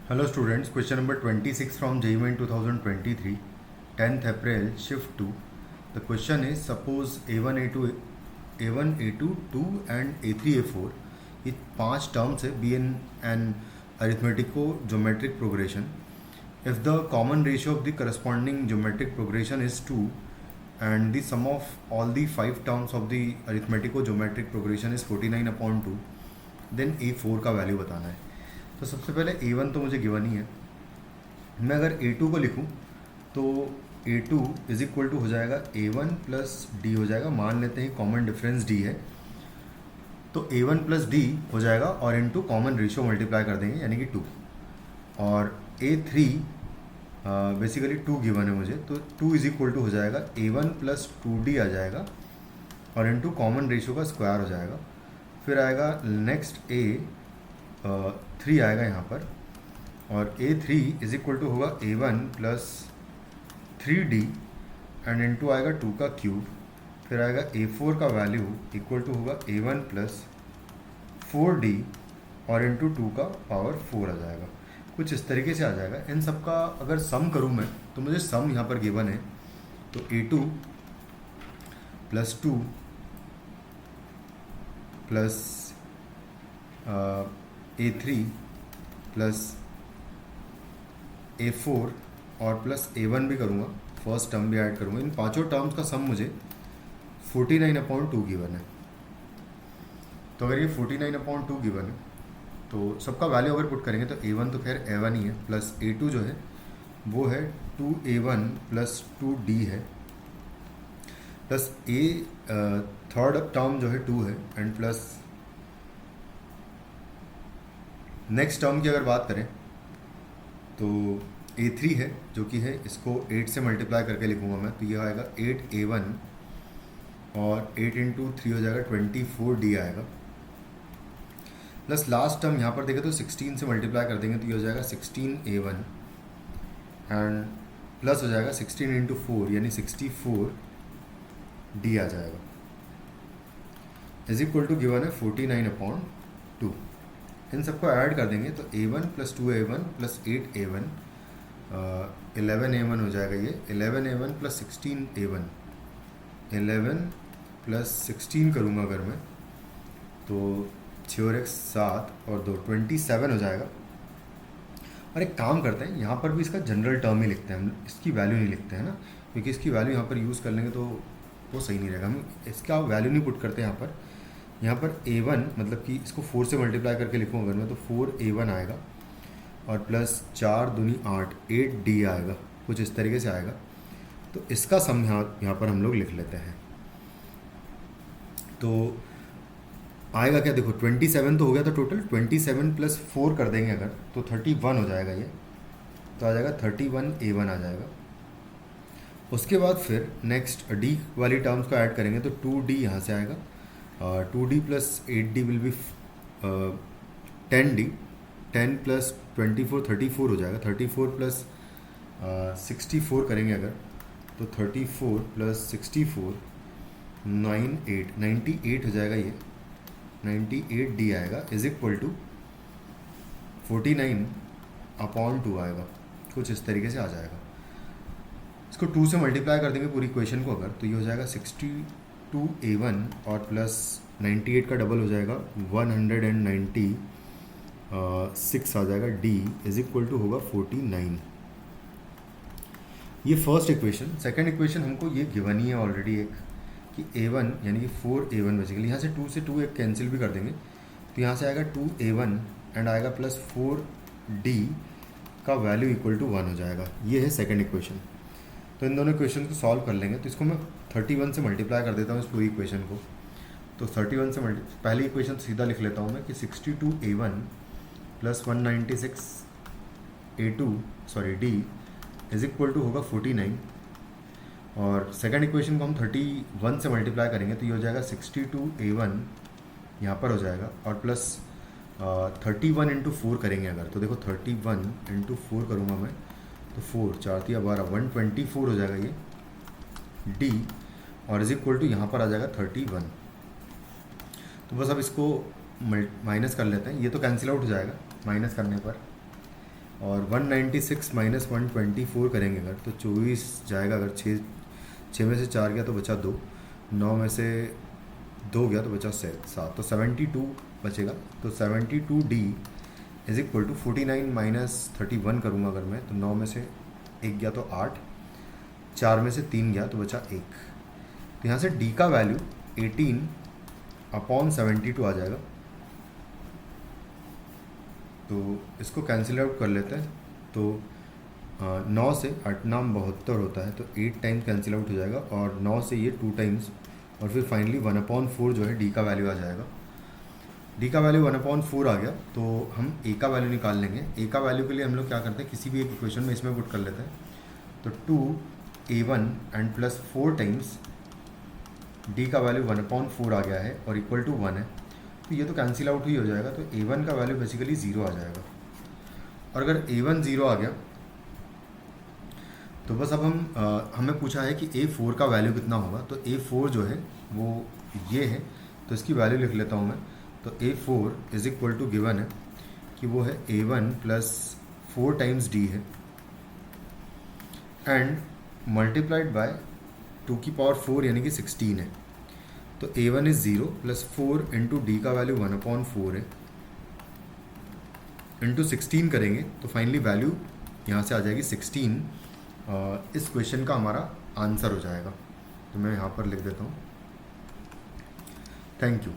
Hello students, question number 26 from JEE 2023, 10th April, shift 2. The question is, suppose A1, A2, A1, A2, 2 and A3, A4, ये 5 terms है be in an arithmetico-geometric progression. If the common ratio of the corresponding geometric progression is 2 and the sum of all the 5 terms of the arithmetico-geometric progression is 49/2, then A4 का value बताना है. तो सबसे पहले A1 तो मुझे given ही है. मैं अगर A2 को लिखूं तो A2 इज इक्वल टू हो जाएगा A1 प्लस डी हो जाएगा. मान लेते हैं कॉमन डिफरेंस D है तो A1 प्लस डी हो जाएगा और इनटू कॉमन रेशियो मल्टीप्लाई कर देंगे यानी कि 2. और A3 बेसिकली 2 गिवन है मुझे तो 2 इज इक्वल टू हो जाएगा A1 प्लस 2D आ जाएगा और इनटू कॉमन रेशियो का स्क्वायर हो जाएगा. फिर आएगा नेक्स्ट A3 आएगा यहाँ पर और A3 इज इक्वल टू होगा A1 plus 3D and into आएगा 2 का क्यूब. फिर आएगा A4 का वैल्यू इक्वल टू होगा A1 प्लस 4D और इनटू 2 का पावर 4 आ जाएगा. कुछ इस तरीके से आ जाएगा. इन सब का अगर सम करूँ मैं तो मुझे सम यहाँ पर गिवन है तो A2 plus 2 plus A3 plus A4 और प्लस A1 भी करूँगा, फर्स्ट टर्म भी ऐड करूँगा. इन पांचों टर्म्स का सम मुझे 49/2 गिवन है. तो अगर ये 49/2 गिवन है तो सबका वैल्यू अगर पुट करेंगे तो A1 तो खैर A1 ही है प्लस A2 जो है वो है 2A1 प्लस 2D है प्लस थर्ड टर्म जो है 2 है एंड प्लस नेक्स्ट टर्म की अगर बात करें तो A3 है जो कि है इसको 8 से मल्टीप्लाई करके लिखूंगा मैं तो ये आएगा 8A1 और 8 इंटू 3 हो जाएगा 24D आएगा प्लस लास्ट टर्म यहाँ पर देखें तो 16 से मल्टीप्लाई कर देंगे तो ये हो जाएगा 16A1 एंड प्लस हो जाएगा 16 इंटू 4 यानी 64D आ जाएगा इज इक्वल टू गिवन है 49/2. इन सबको ऐड कर देंगे तो A1 plus 2A1 plus 8A1 11A1 हो जाएगा. ये 11A1 प्लस 16A1 11 प्लस 16 करूँगा अगर मैं तो 6 और 1 7 और 2 27 हो जाएगा. और एक काम करते हैं यहाँ पर भी इसका जनरल टर्म ही लिखते हैं हम, इसकी वैल्यू नहीं लिखते हैं ना क्योंकि इसकी वैल्यू यहाँ पर यूज़ कर लेंगे तो वो सही नहीं रहेगा. हम इसका वैल्यू नहीं पुट करते यहाँ पर A1 मतलब कि इसको 4 से मल्टीप्लाई करके लिखूँ अगर मैं तो 4A1 आएगा और प्लस 4 दूनी 8 8D आएगा. कुछ इस तरीके से आएगा. तो इसका सम यहाँ पर हम लोग लिख लेते हैं. तो आएगा क्या देखो 27 तो हो गया था टोटल. 27 प्लस 4 कर देंगे अगर तो 31 हो जाएगा. ये तो आ जाएगा 31A1 आ जाएगा. उसके बाद फिर नेक्स्ट D वाली टर्म्स को ऐड करेंगे तो 2D यहाँ से आएगा. 2D plus 8D will be 10D 10 plus 24 34 हो जाएगा. 34 प्लस 64 करेंगे अगर तो 34 प्लस 64 98 हो जाएगा. ये 98D आएगा इज इक्वल टू 49/2 आएगा. कुछ इस तरीके से आ जाएगा. इसको 2 से मल्टीप्लाई कर देंगे पूरी इक्वेशन को अगर तो ये हो जाएगा 62A1 और प्लस 98 का डबल हो जाएगा 196 आ जाएगा. D इज इक्वल टू होगा 49. ये फर्स्ट इक्वेशन. सेकंड इक्वेशन हमको ये गिवन ही है ऑलरेडी एक कि A1 यानी कि 4A1 बेसिकली यहाँ से 2 से 2 एक कैंसिल भी कर देंगे तो यहाँ से आएगा 2A1 एंड आएगा प्लस 4D का वैल्यू इक्वल टू 1 हो जाएगा. ये है सेकंड इक्वेशन. तो इन दोनों इक्वेशन को सॉल्व कर लेंगे तो इसको मैं 31 से मल्टीप्लाई कर देता हूँ इस पूरी इक्वेशन को. तो 31 से पहली इक्वेशन सीधा लिख लेता हूँ मैं कि 62A1 plus 196D is equal to होगा 49. और सेकंड इक्वेशन को हम 31 से मल्टीप्लाई करेंगे तो ये हो जाएगा 62A1 यहाँ पर हो जाएगा और प्लस 31 इंटू 4 करेंगे अगर तो देखो 31 इंटू 4 करूँगा मैं तो 4 4 3 12 124 हो जाएगा ये D और इज इक्वल टू यहाँ पर आ जाएगा 31. तो बस अब इसको माइनस कर लेते हैं. ये तो कैंसिल आउट हो जाएगा माइनस करने पर. और 196 माइनस 124 करेंगे अगर तो 24 जाएगा, अगर 6 में से 4 गया तो बचा 2, 9 में से 2 गया तो बचा 7, तो 72 बचेगा। तो 72D is equal to 49 minus 31 करूँगा अगर मैं, तो 9 में से 1 गया तो 8, 4 में से 3 गया तो बचा 1। तो यहाँ से D का वैल्यू 18/72 आ जाएगा। तो इसको कैंसिल आउट कर लेते हैं। तो 9 से 8 नाम 72 होता है, तो 8 टाइम्स कैंसिल आउट हो जाएगा, और 9 से ये 2 टाइम्स, और फिर फाइनली 1/4 जो है D का वैल्यू आ जाएगा। D का वैल्यू 1/4 आ गया, तो हम A का वैल्यू निकाल लेंगे। A का वैल्यू के लिए हम लोग क्या करते हैं, किसी भी एक इक्वेशन में इसमें पुट कर लेते हैं। तो 2A1 and plus 4 times D का वैल्यू 1/4 आ गया है और इक्वल टू 1 है, तो ये तो कैंसिल आउट ही हो जाएगा। तो A1 का वैल्यू बेसिकली 0 आ जाएगा। और अगर A1 0 आ गया तो बस अब हमें पूछा है कि A4 का वैल्यू कितना होगा। तो A4 जो है वो ये है, तो इसकी वैल्यू लिख लेता हूँ मैं। तो A4 is equal to given है कि वो है A1 प्लस 4 टाइम्स D है एंड मल्टीप्लाइड बाय 2 की पावर 4 यानी कि 16 है। तो A1 is 0 plus 4 into D का वैल्यू 1/4 है, इंटू 16 करेंगे तो फाइनली वैल्यू यहाँ से आ जाएगी 16। इस क्वेश्चन का हमारा आंसर हो जाएगा। तो मैं यहाँ पर लिख देता हूँ। Thank you.